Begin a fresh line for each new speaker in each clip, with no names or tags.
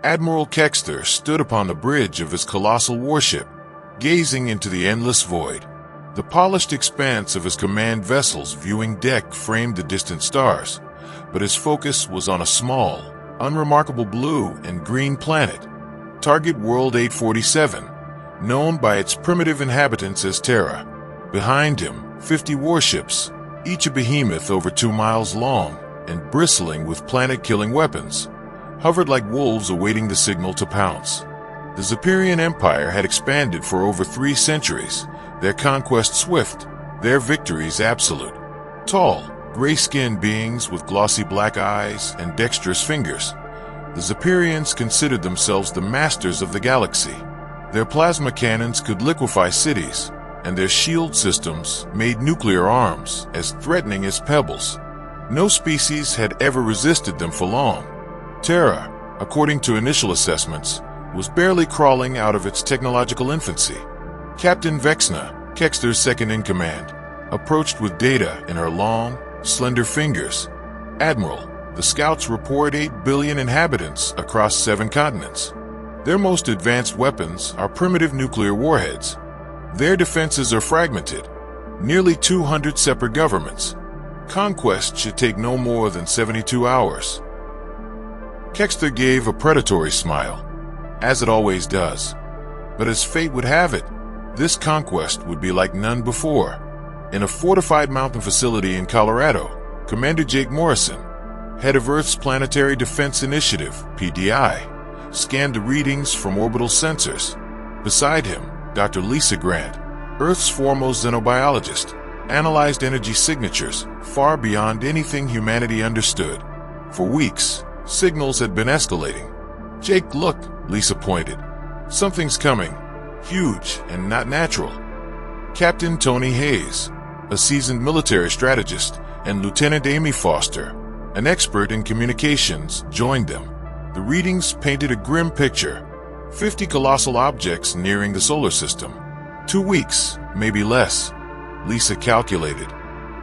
Admiral Kexter stood upon the bridge of his colossal warship, gazing into the endless void. The polished expanse of his command vessel's viewing deck framed the distant stars, but his focus was on a small, unremarkable blue and green planet, target world 847, known by its primitive inhabitants as Terra. Behind him, 50 warships, each a behemoth over 2 miles long and bristling with planet-killing weapons, hovered like wolves awaiting the signal to pounce. The Zapirian Empire had expanded for over 3 centuries, their conquest swift, their victories absolute. Tall, gray-skinned beings with glossy black eyes and dexterous fingers, the Zapirians considered themselves the masters of the galaxy. Their plasma cannons could liquefy cities, and their shield systems made nuclear arms as threatening as pebbles. No species had ever resisted them for long. Terra, according to initial assessments, was barely crawling out of its technological infancy. Captain Vexna, Kexter's second-in-command, approached with data in her long, slender fingers. "Admiral, the scouts report 8 billion inhabitants across 7 continents. Their most advanced weapons are primitive nuclear warheads. Their defenses are fragmented, nearly 200 separate governments. Conquest should take no more than 72 hours. Kexter gave a predatory smile, as it always does. But as fate would have it, this conquest would be like none before. In a fortified mountain facility in Colorado, Commander Jake Morrison, head of Earth's Planetary Defense Initiative, PDI, scanned the readings from orbital sensors. Beside him, Dr. Lisa Grant, Earth's foremost xenobiologist, analyzed energy signatures far beyond anything humanity understood. For weeks, signals had been escalating. "Jake, look," Lisa pointed. "Something's coming. Huge and not natural." Captain Tony Hayes, a seasoned military strategist, and Lieutenant Amy Foster, an expert in communications, joined them. The readings painted a grim picture. 50 colossal objects nearing the solar system. 2 weeks, maybe less, Lisa calculated.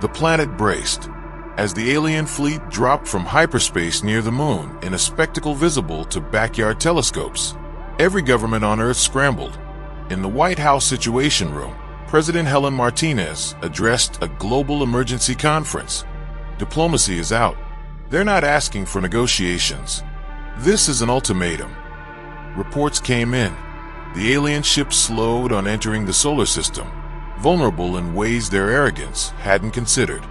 The planet braced, as the alien fleet dropped from hyperspace near the moon in a spectacle visible to backyard telescopes. Every government on Earth scrambled. In the White House Situation Room, President Helen Martinez addressed a global emergency conference. Diplomacy is out. They're not asking for negotiations. This is an ultimatum. Reports came in. The alien ships slowed on entering the solar system, vulnerable in ways their arrogance hadn't considered.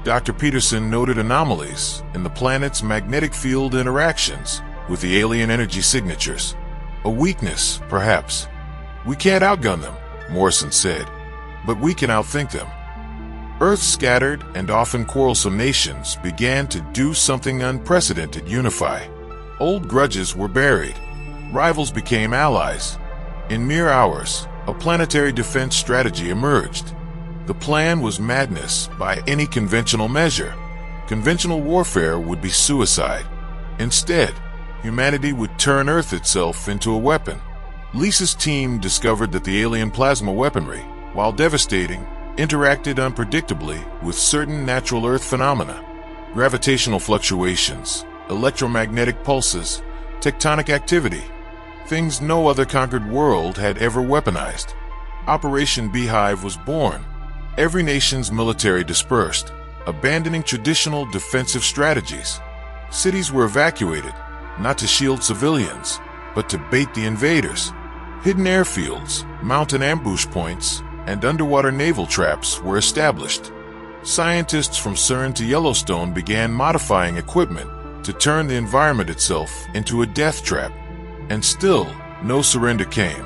Dr. Peterson noted anomalies in the planet's magnetic field interactions with the alien energy signatures. A weakness, perhaps. "We can't outgun them," Morrison said, "but we can outthink them." Earth's scattered and often quarrelsome nations began to do something unprecedented: unify. Old grudges were buried. Rivals became allies. In mere hours, a planetary defense strategy emerged. The plan was madness by any conventional measure. Conventional warfare would be suicide. Instead, humanity would turn Earth itself into a weapon. Lisa's team discovered that the alien plasma weaponry, while devastating, interacted unpredictably with certain natural Earth phenomena. Gravitational fluctuations, electromagnetic pulses, tectonic activity. Things no other conquered world had ever weaponized. Operation Beehive was born. Every nation's military dispersed, abandoning traditional defensive strategies. Cities were evacuated, not to shield civilians, but to bait the invaders. Hidden airfields, mountain ambush points, and underwater naval traps were established. Scientists from CERN to Yellowstone began modifying equipment to turn the environment itself into a death trap. And still, no surrender came.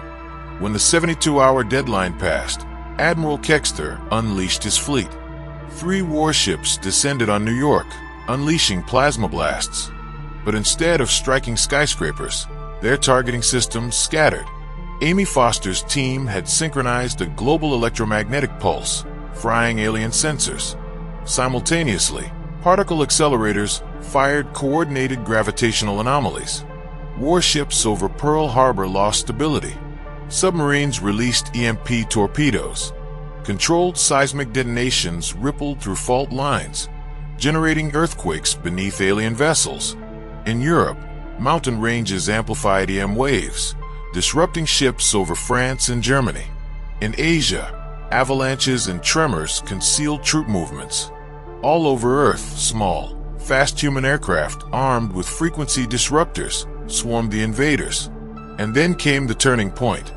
When the 72-hour deadline passed, Admiral Kexter unleashed his fleet. 3 warships descended on New York, unleashing plasma blasts. But instead of striking skyscrapers, their targeting systems scattered. Amy Foster's team had synchronized a global electromagnetic pulse, frying alien sensors. Simultaneously, particle accelerators fired coordinated gravitational anomalies. Warships over Pearl Harbor lost stability. Submarines released EMP torpedoes. Controlled seismic detonations rippled through fault lines, generating earthquakes beneath alien vessels. In Europe, Mountain ranges amplified EM waves, disrupting ships over France and Germany. In Asia, avalanches and tremors concealed troop movements. All over Earth, small, fast human aircraft armed with frequency disruptors swarmed the invaders. And then came the turning point.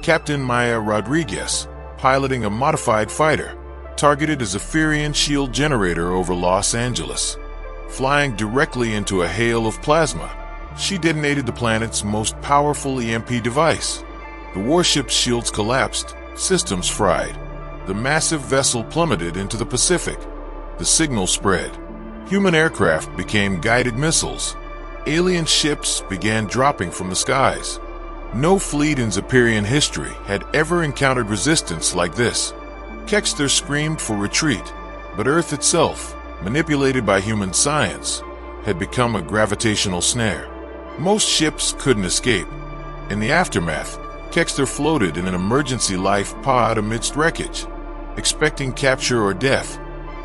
Captain Maya Rodriguez, piloting a modified fighter, targeted a Zapirian shield generator over Los Angeles. Flying directly into a hail of plasma, she detonated the planet's most powerful EMP device. The warship's shields collapsed, systems fried. The massive vessel plummeted into the Pacific. The signal spread. Human aircraft became guided missiles. Alien ships began dropping from the skies. No fleet in Zapirian history had ever encountered resistance like this. Kexter screamed for retreat, but Earth itself, manipulated by human science, had become a gravitational snare. Most ships couldn't escape. In the aftermath, Kexter floated in an emergency life pod amidst wreckage, expecting capture or death.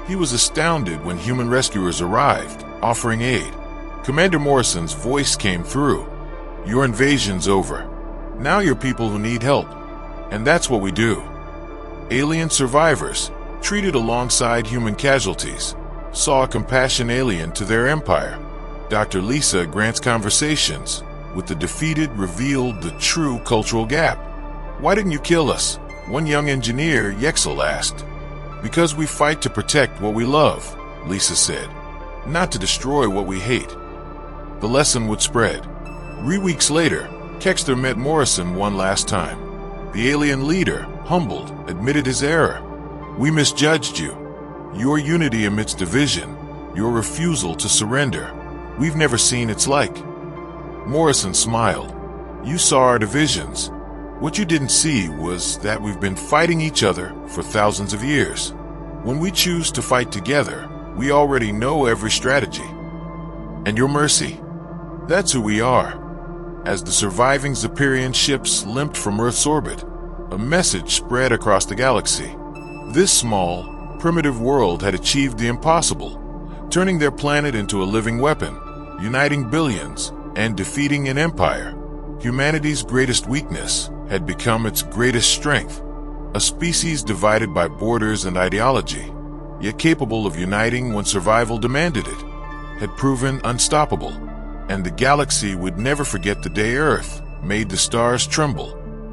He was astounded when human rescuers arrived, offering aid. Commander Morrison's voice came through. "Your invasion's over. Now you're people who need help. And that's what we do." Alien survivors, treated alongside human casualties, saw a compassion alien to their empire. Dr. Lisa Grant's conversations with the defeated revealed the true cultural gap. "Why didn't you kill us?" one young engineer, Yexel, asked. "Because we fight to protect what we love," Lisa said, "not to destroy what we hate." The lesson would spread. 3 weeks later, Kexter met Morrison one last time. The alien leader, humbled, admitted his error. "We misjudged you. Your unity amidst division, your refusal to surrender. We've never seen its like." Morrison smiled. "You saw our divisions. What you didn't see was that we've been fighting each other for thousands of years. When we choose to fight together, we already know every strategy. And your mercy? That's who we are." As the surviving Zapirian ships limped from Earth's orbit, a message spread across the galaxy. This small, primitive world had achieved the impossible, turning their planet into a living weapon, uniting billions, and defeating an empire. Humanity's greatest weakness had become its greatest strength. A species divided by borders and ideology, yet capable of uniting when survival demanded it, had proven unstoppable. And the galaxy would never forget the day Earth made the stars tremble